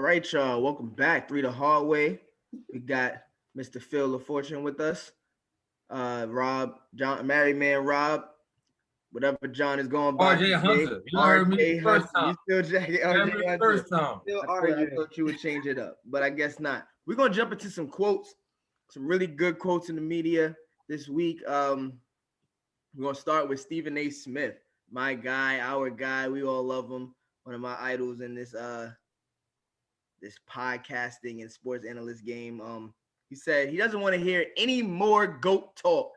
right, y'all. Welcome back. Three the hard way. We got Mr. Phil LaFortune with us. Rob, John, married man Rob, whatever John is going by RJ today. Hunter. You heard me RJ the first Hunter. time. You still jacking You heard me RJ the Hunter. first time. Still I arguing. thought you would change it up, but I guess not. We're gonna jump into some quotes, some really good quotes in the media this week. We're gonna start with Stephen A. Smith, my guy, our guy. We all love him. One of my idols in this podcasting and sports analyst game. He said he doesn't want to hear any more GOAT talk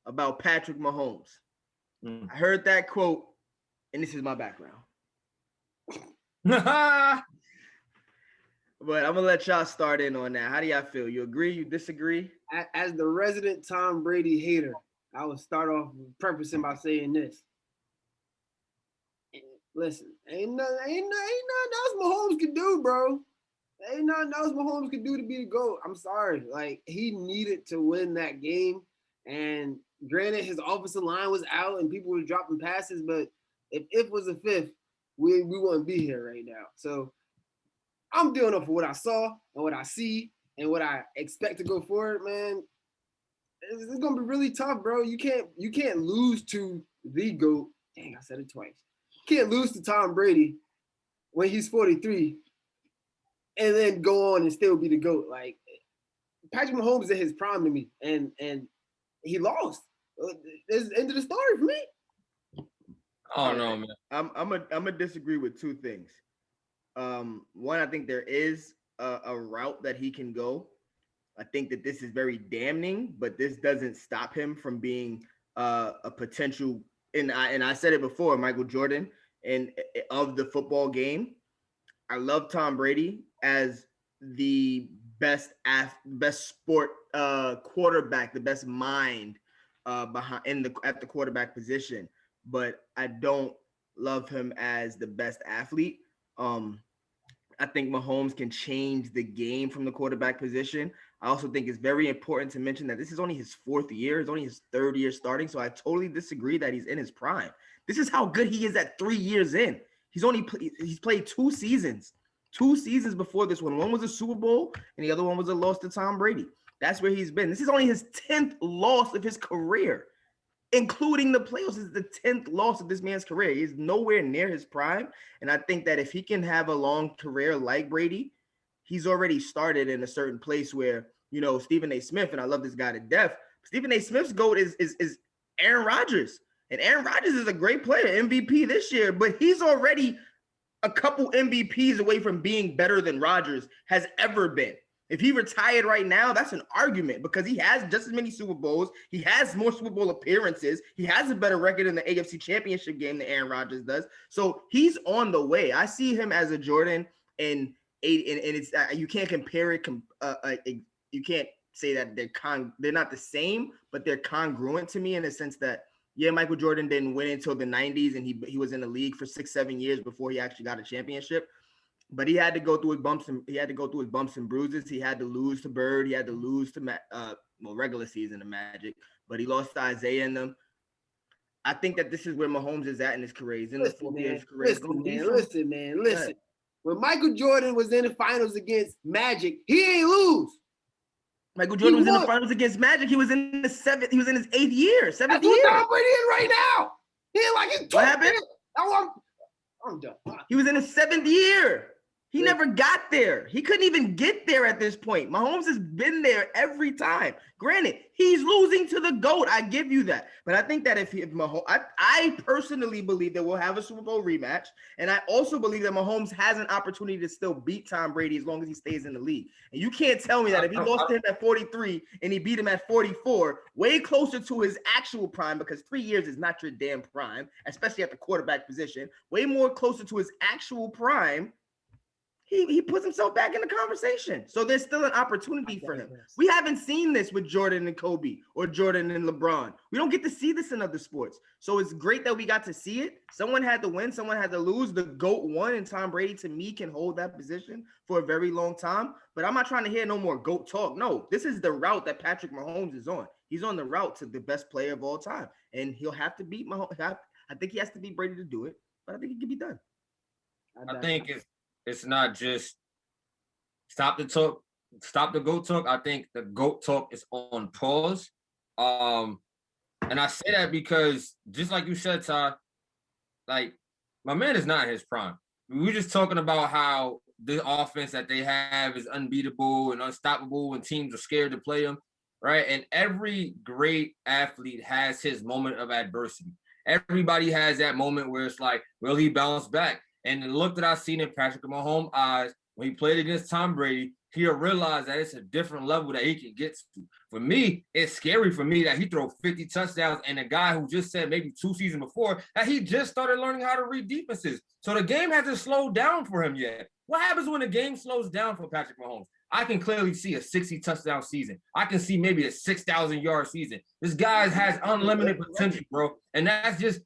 about Patrick Mahomes. I heard that quote, and this is my background. But I'm gonna let y'all start in on that. How do y'all feel? You agree? You disagree? As the resident Tom Brady hater, I would start off prefacing by saying this. Listen, ain't nothing else Mahomes could do, bro. Ain't nothing else Mahomes could do to be the GOAT. I'm sorry. Like, he needed to win that game. And granted, his offensive line was out and people were dropping passes, but if was a fifth, we wouldn't be here right now. So I'm dealing up for what I saw and what I see and what I expect to go forward, man. It's gonna be really tough, bro. You can't lose to the GOAT. Dang, I said it twice. You can't lose to Tom Brady when he's 43 and then go on and still be the GOAT. Like, Patrick Mahomes is in his prime to me, and he lost. It's the end of the story for me. I don't know, man. I'm gonna disagree with two things. One, I think there is a route that he can go. I think that this is very damning, but this doesn't stop him from being a potential. And I said it before, Michael Jordan and of the football game. I love Tom Brady as the best sport quarterback, the best mind at the quarterback position, but I don't love him as the best athlete. I think Mahomes can change the game from the quarterback position. I also think it's very important to mention that this is only his fourth year. It's only his third year starting. So I totally disagree that he's in his prime. This is how good he is at 3 years in. He's played 2 seasons. 2 seasons before this one. One was a Super Bowl and the other one was a loss to Tom Brady. That's where he's been. This is only his 10th loss of his career, including the playoffs. This is the 10th loss of this man's career. He's nowhere near his prime. And I think that if he can have a long career like Brady, he's already started in a certain place where, Stephen A. Smith, and I love this guy to death, Stephen A. Smith's GOAT is Aaron Rodgers. And Aaron Rodgers is a great player, MVP this year, but he's already a couple MVPs away from being better than Rodgers has ever been. If he retired right now, that's an argument because he has just as many Super Bowls. He has more Super Bowl appearances. He has a better record in the AFC Championship game than Aaron Rodgers does. So he's on the way. I see him as a Jordan, and it's you can't compare it. You can't say that they're not the same, but they're congruent to me in the sense that, yeah, Michael Jordan didn't win until the 90s, and he was in the league for 6-7 years before he actually got a championship. But he had to go through his bumps and bruises. He had to lose to Bird. He had to lose to regular season to Magic. But he lost to Isaiah in them. I think that this is where Mahomes is at in his career. He's in the fourth year of his career. Listen, man. When Michael Jordan was in the finals against Magic, he ain't lose. Michael Jordan was in the finals against Magic. He was in his 8th year, 7th year. That's what Tom Brady in right now. He ain't like his 12th. What happened? I'm done. He was in his 7th year. He never got there. He couldn't even get there at this point. Mahomes has been there every time. Granted, he's losing to the GOAT. I give you that. But I think that if Mahomes, I personally believe that we'll have a Super Bowl rematch. And I also believe that Mahomes has an opportunity to still beat Tom Brady as long as he stays in the league. And you can't tell me that if he lost to him at 43 and he beat him at 44, way closer to his actual prime, because 3 years is not your damn prime, especially at the quarterback position, way more closer to his actual prime, he puts himself back in the conversation. So there's still an opportunity for him. We haven't seen this with Jordan and Kobe or Jordan and LeBron. We don't get to see this in other sports. So it's great that we got to see it. Someone had to win. Someone had to lose. The GOAT won, and Tom Brady, to me, can hold that position for a very long time. But I'm not trying to hear no more GOAT talk. No, this is the route that Patrick Mahomes is on. He's on the route to the best player of all time. And he'll have to beat Mahomes. I think he has to beat Brady to do it, but I think it can be done. I think it's not just stop the talk, stop the GOAT talk. I think the GOAT talk is on pause. And I say that because just like you said, Ty, like my man is not in his prime. We were just talking about how the offense that they have is unbeatable and unstoppable, and teams are scared to play them, right? And every great athlete has his moment of adversity. Everybody has that moment where it's like, will he bounce back? And the look that I seen in Patrick Mahomes' eyes when he played against Tom Brady, he'll realize that it's a different level that he can get to. For me, it's scary for me that he throw 50 touchdowns and a guy who just said maybe 2 seasons before that he just started learning how to read defenses. So the game hasn't slowed down for him yet. What happens when the game slows down for Patrick Mahomes? I can clearly see a 60 touchdown season. I can see maybe a 6,000 yard season. This guy has unlimited potential, bro. And that's just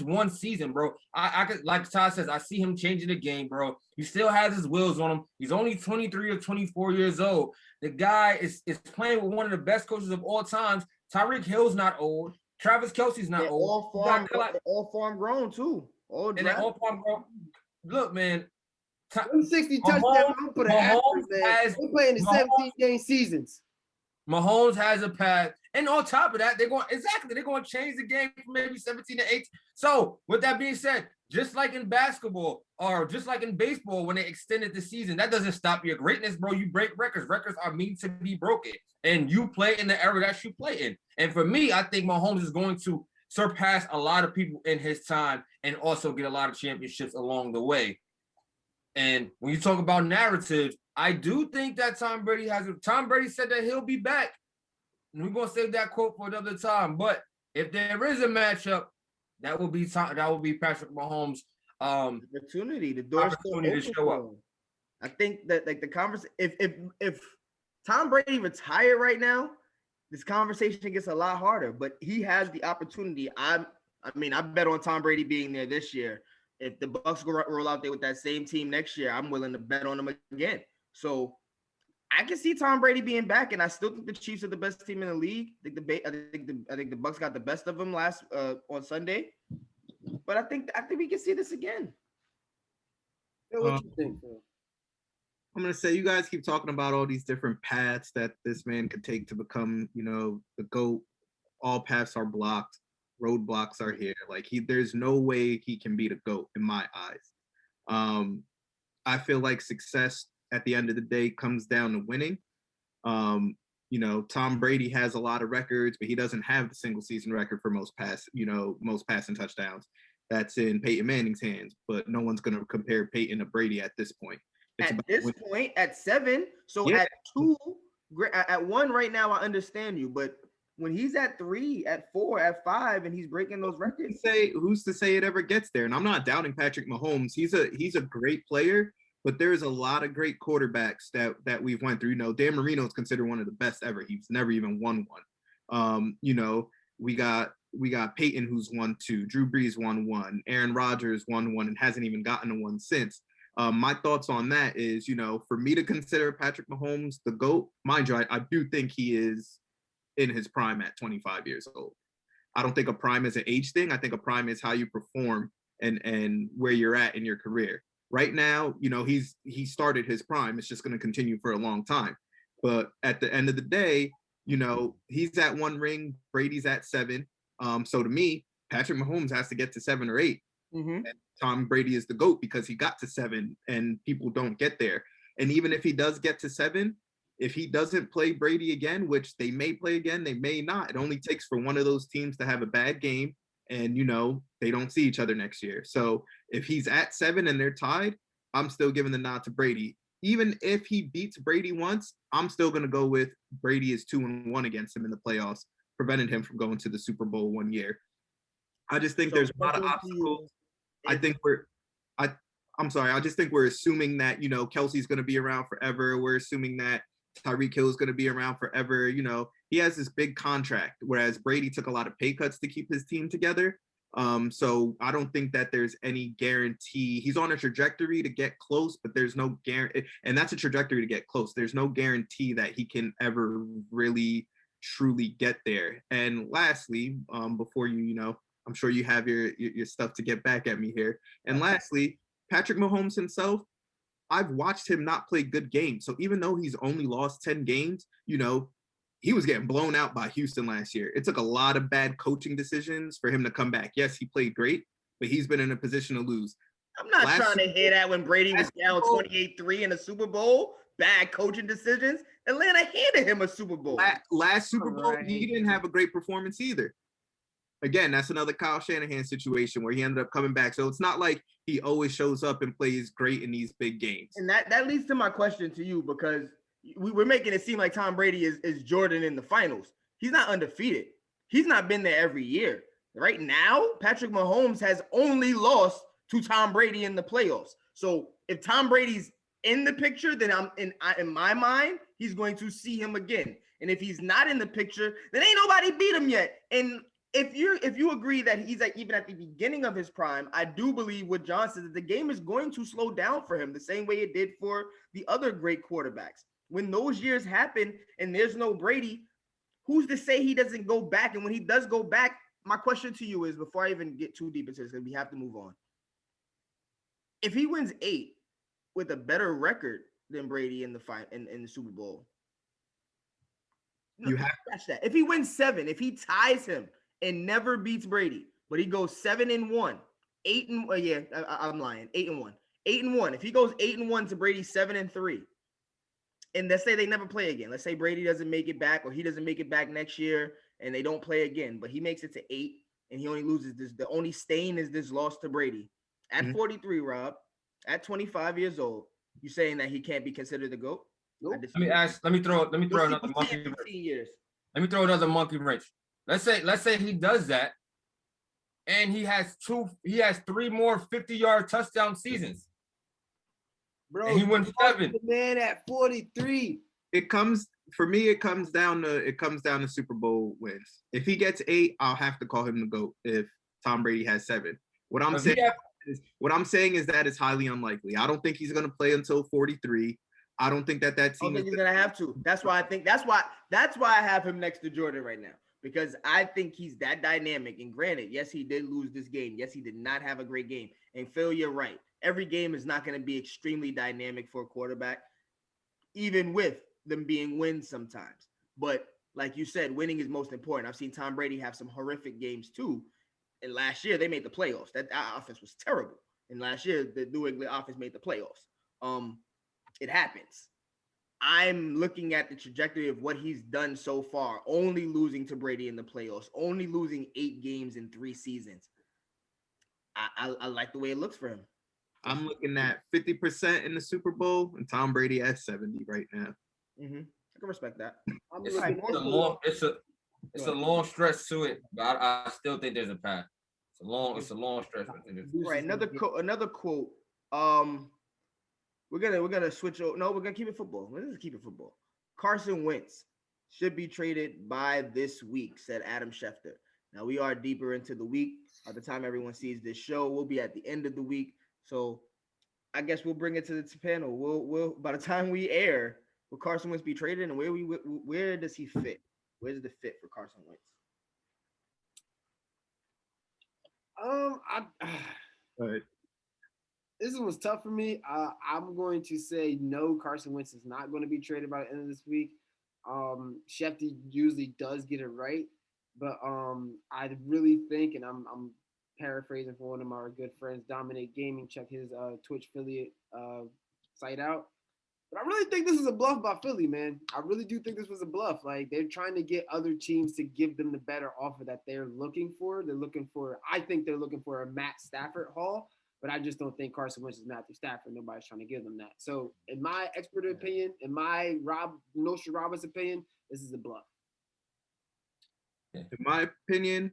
one season, bro. I could, like Todd says, I see him changing the game, bro. He still has his wheels on him. He's only 23 or 24 years old. The guy is playing with one of the best coaches of all times. Tyreek Hill's not old. Travis Kelce's not old. All farm grown too. All farm grown. Look, man. 160 touchdowns for the average, man. They're playing in 17-game seasons. Mahomes has a path. And on top of that, they're going to change the game from maybe 17 to 18. So with that being said, just like in basketball or just like in baseball, when they extended the season, that doesn't stop your greatness, bro. You break records. Records are meant to be broken. And you play in the era that you play in. And for me, I think Mahomes is going to surpass a lot of people in his time and also get a lot of championships along the way. And when you talk about narratives, I do think that Tom Brady said that he'll be back. And we're gonna save that quote for another time. But if there is a matchup, that will be Patrick Mahomes' opportunity. The door opportunity to show up. I think that like the conversation, if Tom Brady retired right now, this conversation gets a lot harder. But he has the opportunity. I bet on Tom Brady being there this year. If the Bucs roll out there with that same team next year, I'm willing to bet on them again. So I can see Tom Brady being back, and I still think the Chiefs are the best team in the league. I think the Bucs got the best of them last on Sunday, but I think we can see this again. What you think, Phil? I'm gonna say you guys keep talking about all these different paths that this man could take to become, the GOAT. All paths are blocked. Roadblocks are here. Like there's no way he can be the GOAT in my eyes. I feel like success at the end of the day comes down to winning. Tom Brady has a lot of records, but he doesn't have the single season record for most passing touchdowns. That's in Peyton Manning's hands, but no one's going to compare Peyton to Brady at this point. At 7, so yeah. At 2, at 1 right now, I understand you, but when he's at 3, at 4, at 5, and he's breaking those records, who's to say it ever gets there? And I'm not doubting Patrick Mahomes. He's a great player, but there's a lot of great quarterbacks that we've went through. Dan Marino is considered one of the best ever. He's never even won one. We got Peyton, who's won 2. Drew Brees won 1. Aaron Rodgers won 1 and hasn't even gotten a 1 since. My thoughts on that is, for me to consider Patrick Mahomes the GOAT, mind you, I do think he is in his prime at 25 years old. I don't think a prime is an age thing. I think a prime is how you perform and where you're at in your career. Right now, he started his prime. It's just going to continue for a long time. But at the end of the day, he's at 1 ring, Brady's at 7. So to me, Patrick Mahomes has to get to 7 or 8. Mm-hmm. And Tom Brady is the GOAT because he got to 7 and people don't get there. And even if he does get to 7, if he doesn't play Brady again, which they may play again, they may not. It only takes for one of those teams to have a bad game and, they don't see each other next year. So if he's at 7 and they're tied, I'm still giving the nod to Brady. Even if he beats Brady once, I'm still going to go with Brady is 2-1 against him in the playoffs, preventing him from going to the Super Bowl one year. I just think there's a lot of obstacles. I just think we're assuming that, Kelsey's going to be around forever. We're assuming that Tyreek Hill is going to be around forever. He has this big contract, whereas Brady took a lot of pay cuts to keep his team together. So I don't think that there's any guarantee. He's on a trajectory to get close, but there's no guarantee. And that's a trajectory to get close. There's no guarantee that he can ever really, truly get there. And lastly, before I'm sure you have your stuff to get back at me here. And lastly, Patrick Mahomes himself, I've watched him not play good games. So even though he's only lost 10 games, you know, he was getting blown out by Houston last year. It took a lot of bad coaching decisions for him to come back. Yes, he played great, but he's been in a position to lose. I'm not trying to hear that when Brady was down 28-3 in the Super Bowl. Bad coaching decisions. Atlanta handed him a Super Bowl. Last Super Bowl, he didn't have a great performance either. Again, that's another Kyle Shanahan situation where he ended up coming back. So it's not like he always shows up and plays great in these big games. And that leads to my question to you, because we're making it seem like Tom Brady is Jordan in the finals. He's not undefeated. He's not been there every year. Right now, Patrick Mahomes has only lost to Tom Brady in the playoffs. So if Tom Brady's in the picture, then in my mind, he's going to see him again. And if he's not in the picture, then ain't nobody beat him yet. And if you agree that he's even at the beginning of his prime, I do believe what John says, that the game is going to slow down for him the same way it did for the other great quarterbacks. When those years happen and there's no Brady, who's to say he doesn't go back? And when he does go back, my question to you is, before I even get too deep into this, because we have to move on. If he wins 8 with a better record than Brady in the Super Bowl, you have to catch that. If he wins 7, if he ties him and never beats Brady, but he goes 7-1, 8 I'm lying, 8-1, 8-1. If he goes 8-1 to Brady 7-3, and let's say they never play again. Let's say Brady doesn't make it back, or he doesn't make it back next year, and they don't play again, but he makes it to 8, and he only loses this. The only stain is this loss to Brady at 43. Rob, at 25 years old, you saying that he can't be considered the GOAT? Nope. Let me throw another monkey wrench. Let me throw another monkey wrench. Let's say he does that, and he has 3 more 50-yard touchdown seasons. Bro, and he won 7. The man at 43. It comes down to Super Bowl wins. If he gets 8, I'll have to call him the GOAT. If Tom Brady has 7, what I'm saying is that it's highly unlikely. I don't think he's going to play until 43. I don't think that team. I don't think he's going to have to. That's why I have him next to Jordan right now, because I think he's that dynamic. And granted, yes, he did lose this game. Yes, he did not have a great game. And Phil, you're right. Every game is not going to be extremely dynamic for a quarterback, even with them being wins sometimes. But like you said, winning is most important. I've seen Tom Brady have some horrific games too. And last year they made the playoffs. That offense was terrible. And last year the New England offense made the playoffs. It happens. I'm looking at the trajectory of what he's done so far, only losing to Brady in the playoffs, only losing 8 games in 3 seasons. I like the way it looks for him. I'm looking at 50% in the Super Bowl, and Tom Brady at 70 right now. Mm-hmm. I can respect that. It's a long stretch to it, but I still think there's a path. It's a long stretch. Right. Another quote. We're gonna switch. No, we're gonna keep it football. Let's keep it football. Carson Wentz should be traded by this week, said Adam Schefter. Now we are deeper into the week. By the time everyone sees this show, we'll be at the end of the week. So I guess we'll bring it to the panel. We'll by the time we air, will Carson Wentz be traded, and where does he fit? Where's the fit for Carson Wentz? This one was tough for me. I'm going to say no. Carson Wentz is not going to be traded by the end of this week. Schefter usually does get it right, but I really think, and I'm paraphrasing for one of our good friends, Dominate Gaming. Check his Twitch affiliate site out. But I really think this is a bluff by Philly, man. I really do think this was a bluff. Like, they're trying to get other teams to give them the better offer that they're looking for. I think they're looking for a Matt Stafford haul, but I just don't think Carson Wentz is Matthew Stafford. Nobody's trying to give them that. So in my expert opinion, in my Nosha Roberts opinion, this is a bluff. In my opinion,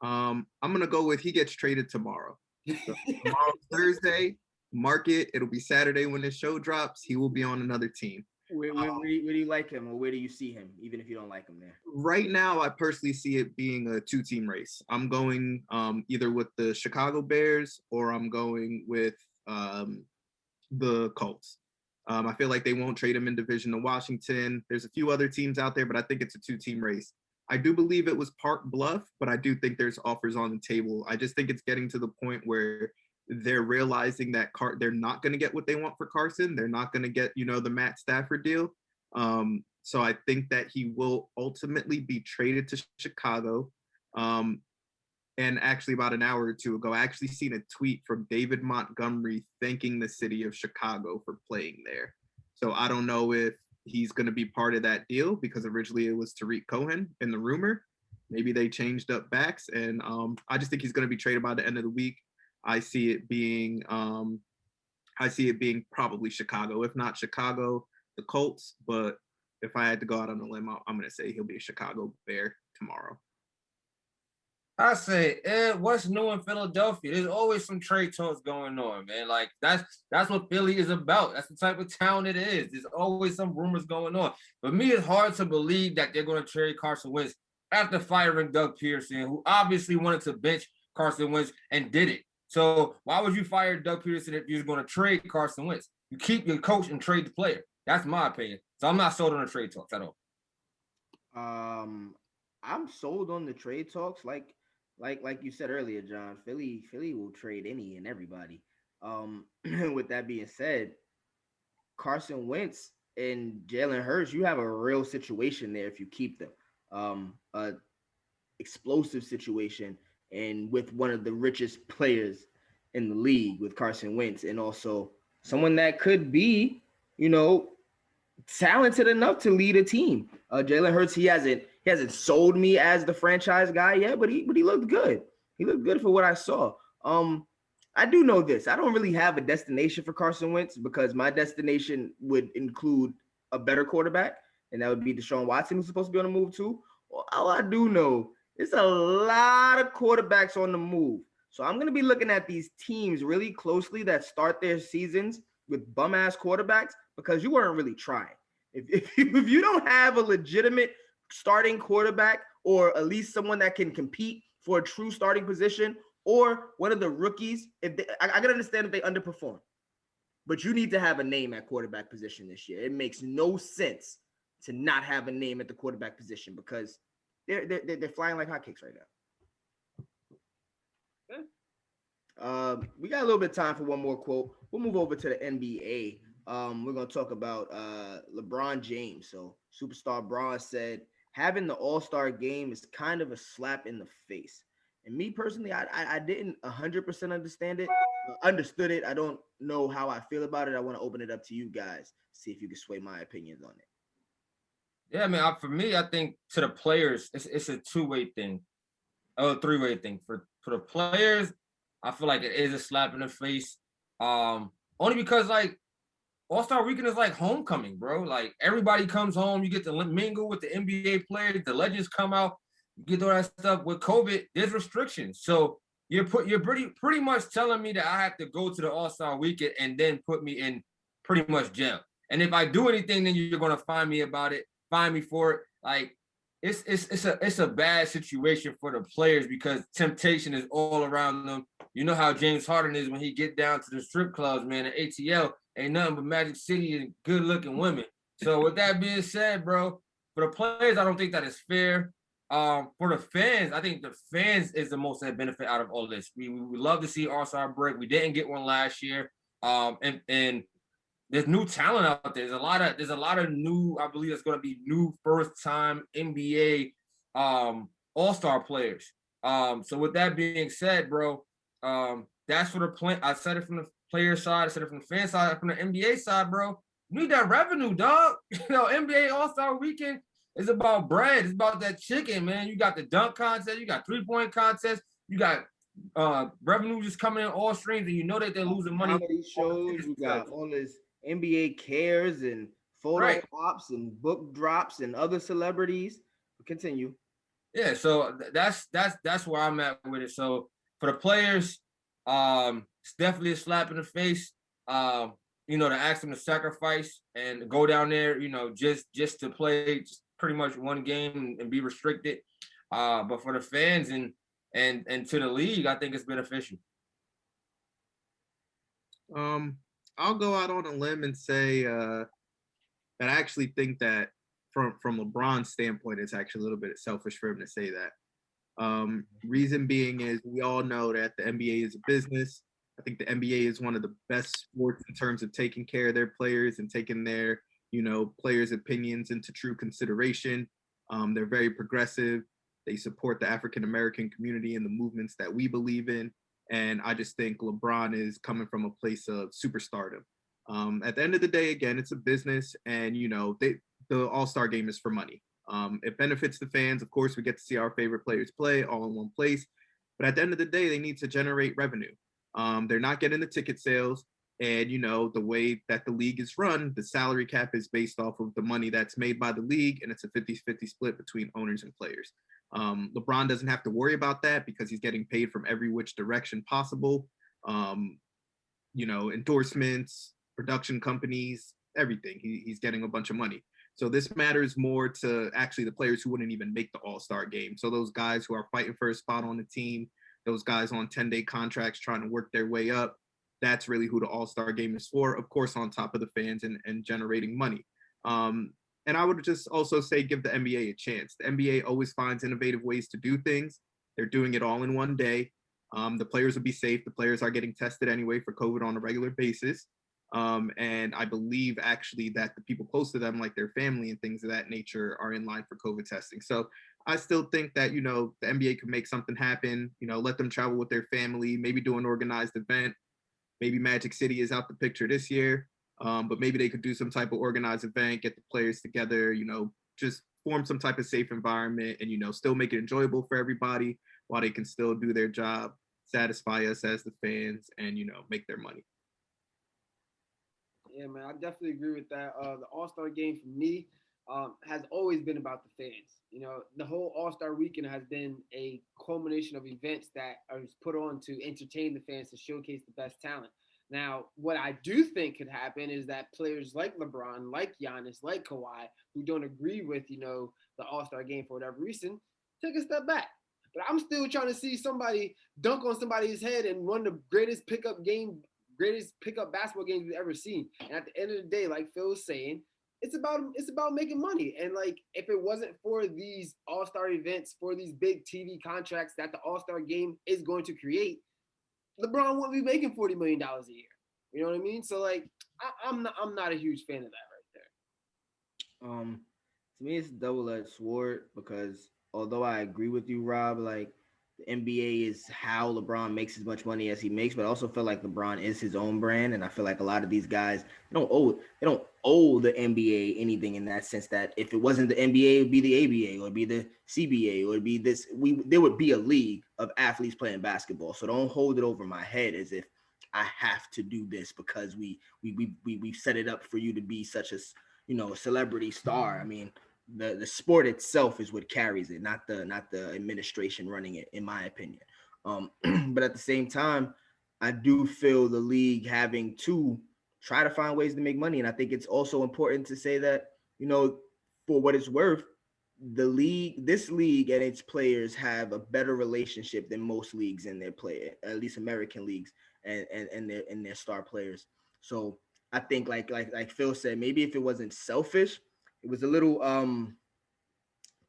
I'm going to go with he gets traded tomorrow. So tomorrow's Thursday. Mark it. It'll be Saturday when this show drops. He will be on another team. Where do you like him, or where do you see him, even if you don't like him there? Right now, I personally see it being a 2-team race. I'm going either with the Chicago Bears or I'm going with the Colts. I feel like they won't trade him in division to Washington. There's a few other teams out there, but I think it's a 2-team race. I do believe it was part bluff, but I do think there's offers on the table. I just think it's getting to the point where they're realizing that they're not going to get what they want for Carson. They're not going to get, the Matt Stafford deal. So I think that he will ultimately be traded to Chicago. And actually about an hour or two ago, I actually seen a tweet from David Montgomery thanking the city of Chicago for playing there. So I don't know if he's going to be part of that deal, because originally it was Tariq Cohen in the rumor. Maybe they changed up backs, and I just think he's going to be traded by the end of the week. I see it being probably Chicago. If not Chicago, the Colts. But if I had to go out on a limb, I'm going to say he'll be a Chicago Bear tomorrow. I say, what's new in Philadelphia? There's always some trade talks going on, man. Like that's what Philly is about. That's the type of town it is. There's always some rumors going on. But me, it's hard to believe that they're going to trade Carson Wentz after firing Doug Peterson, who obviously wanted to bench Carson Wentz and did it. So why would you fire Doug Peterson if you're going to trade Carson Wentz? You keep your coach and trade the player. That's my opinion. So I'm not sold on the trade talks at all. I'm sold on the trade talks. Like you said earlier, John, Philly will trade any and everybody. With that being said, Carson Wentz and Jalen Hurts, you have a real situation there if you keep them. A explosive situation, and with one of the richest players in the league with Carson Wentz, and also someone that could be, talented enough to lead a team. Jalen Hurts, he hasn't sold me as the franchise guy yet, but he looked good. He looked good for what I saw. I do know this. I don't really have a destination for Carson Wentz, because my destination would include a better quarterback, and that would be Deshaun Watson, who's supposed to be on the move too. Well, all I do know is a lot of quarterbacks on the move. So I'm going to be looking at these teams really closely that start their seasons with bum-ass quarterbacks, because you weren't really trying. If you don't have a legitimate starting quarterback, or at least someone that can compete for a true starting position, or one of the rookies, I can understand if they underperform, but you need to have a name at quarterback position this year. It makes no sense to not have a name at the quarterback position, because they're flying like hotcakes right now. We got a little bit of time for one more quote. We'll move over to the NBA. We're going to talk about LeBron James. So superstar Bron said, having the All-Star game is kind of a slap in the face. And me personally, I didn't 100% understand it. Understood it. I don't know how I feel about it. I want to open it up to you guys, see if you can sway my opinions on it. Yeah, man. For me, I think to the players, it's a two-way thing, three-way thing. For the players, I feel like it is a slap in the face. Only because like All-Star Weekend is like homecoming, bro. Like everybody comes home, you get to mingle with the NBA players, the legends come out, you get all that stuff. With COVID, there's restrictions, so you're pretty much telling me that I have to go to the All-Star Weekend and then put me in pretty much jail. And if I do anything, then you're gonna find me for it. Like it's a bad situation for the players, because temptation is all around them. You know how James Harden is when he get down to the strip clubs, man. The ATL ain't nothing but Magic City and good-looking women. So with that being said, bro, for the players, I don't think that is fair. For the fans, I think the fans is the most that benefit out of all this. We love to see All-Star break. We didn't get one last year. And there's new talent out there. There's a lot of new, I believe it's going to be new first-time NBA All-Star players. So with that being said, bro, that's for the play. I said it from the player side, I said it from the fan side, from the NBA side, bro. You need that revenue, dog. NBA All-Star Weekend is about bread. It's about that chicken, man. You got the dunk contest, you got three-point contest, you got revenue just coming in all streams, and you know that they're losing money. Comedy shows, you got all this NBA cares and photo ops and book drops and other celebrities. Continue. Yeah, so that's where I'm at with it. So for the players, it's definitely a slap in the face. To ask them to sacrifice and go down there, just to play just pretty much one game and be restricted. But for the fans and to the league, I think it's beneficial. I'll go out on a limb and say that I actually think that from LeBron's standpoint, it's actually a little bit selfish for him to say that. Reason being is we all know that the NBA is a business. I think the NBA is one of the best sports in terms of taking care of their players and taking their, players' opinions into true consideration. They're very progressive. They support the African American community and the movements that we believe in. And I just think LeBron is coming from a place of superstardom. At the end of the day, again, it's a business, and the All-Star game is for money. It benefits the fans. Of course, we get to see our favorite players play all in one place. But at the end of the day, they need to generate revenue. They're not getting the ticket sales. And, the way that the league is run, the salary cap is based off of the money that's made by the league, and it's a 50-50 split between owners and players. LeBron doesn't have to worry about that because he's getting paid from every which direction possible. Endorsements, production companies, everything. He's getting a bunch of money. So this matters more to actually the players who wouldn't even make the All-Star game. So those guys who are fighting for a spot on the team, those guys on 10-day contracts trying to work their way up, that's really who the All-Star game is for, of course, on top of the fans and generating money. And I would just also say give the NBA a chance. The NBA always finds innovative ways to do things. They're doing it all in one day. The players will be safe. The players are getting tested anyway for COVID on a regular basis. And I believe actually that the people close to them, like their family and things of that nature, are in line for COVID testing. So I still think that, the NBA could make something happen, let them travel with their family, maybe do an organized event. Maybe Magic City is out the picture this year, but maybe they could do some type of organized event, get the players together, just form some type of safe environment and, still make it enjoyable for everybody while they can still do their job, satisfy us as the fans, and, make their money. Yeah, man, I definitely agree with that. The All-Star game for me has always been about the fans. The whole All-Star weekend has been a culmination of events that are put on to entertain the fans, to showcase the best talent. Now, what I do think could happen is that players like LeBron, like Giannis, like Kawhi, who don't agree with, the All-Star game for whatever reason, take a step back. But I'm still trying to see somebody dunk on somebody's head in one of the greatest pickup basketball games we've ever seen. And at the end of the day, like Phil was saying, it's about making money. And like, if it wasn't for these All-Star events, for these big TV contracts that the All-Star game is going to create, LeBron wouldn't be making $40 million a year. You know what I mean? So like, I'm not a huge fan of that right there. To me, it's a double-edged sword because although I agree with you, Rob, like the NBA is how LeBron makes as much money as he makes, but I also feel like LeBron is his own brand, and I feel like a lot of these guys they don't owe the NBA anything in that sense. That if it wasn't the NBA, it would be the ABA, or it'd be the CBA, or it'd be this. There would be a league of athletes playing basketball. So don't hold it over my head as if I have to do this because we set it up for you to be such a a celebrity star. I mean, the sport itself is what carries it, not the administration running it, in my opinion. But at the same time, I do feel the league having to try to find ways to make money, and I think it's also important to say that for what it's worth, this league and its players have a better relationship than most leagues in their play, at least American leagues and their star players. So I think like Phil said, maybe if it wasn't selfish, it was a little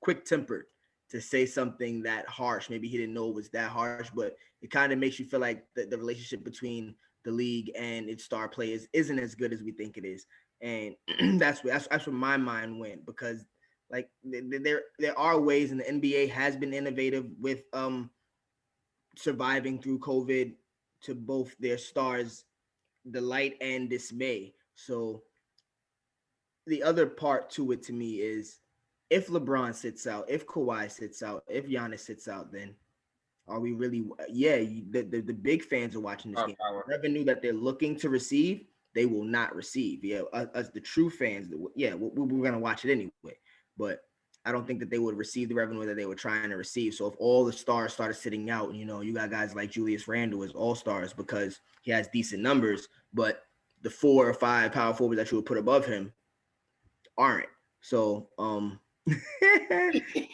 quick tempered to say something that harsh. Maybe he didn't know it was that harsh, but it kind of makes you feel like the relationship between the league and its star players isn't as good as we think it is. And that's where my mind went, because like there are ways, and the NBA has been innovative with surviving through COVID to both their stars' delight and dismay. So the other part to it to me is, if LeBron sits out, if Kawhi sits out, if Giannis sits out, then are we really? Yeah, the big fans are watching this game. Revenue that they're looking to receive, they will not receive. Yeah, us the true fans, we're gonna watch it anyway. But I don't think that they would receive the revenue that they were trying to receive. So if all the stars started sitting out, you got guys like Julius Randle as all stars because he has decent numbers, but the 4 or 5 power forwards that you would put above him aren't. So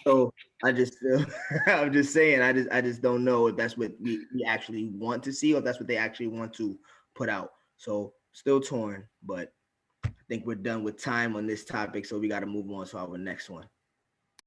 so I just feel I'm just saying I just don't know if that's what we actually want to see, or if that's what they actually want to put out. So still torn, but I think we're done with time on this topic, so we got to move on to our next one.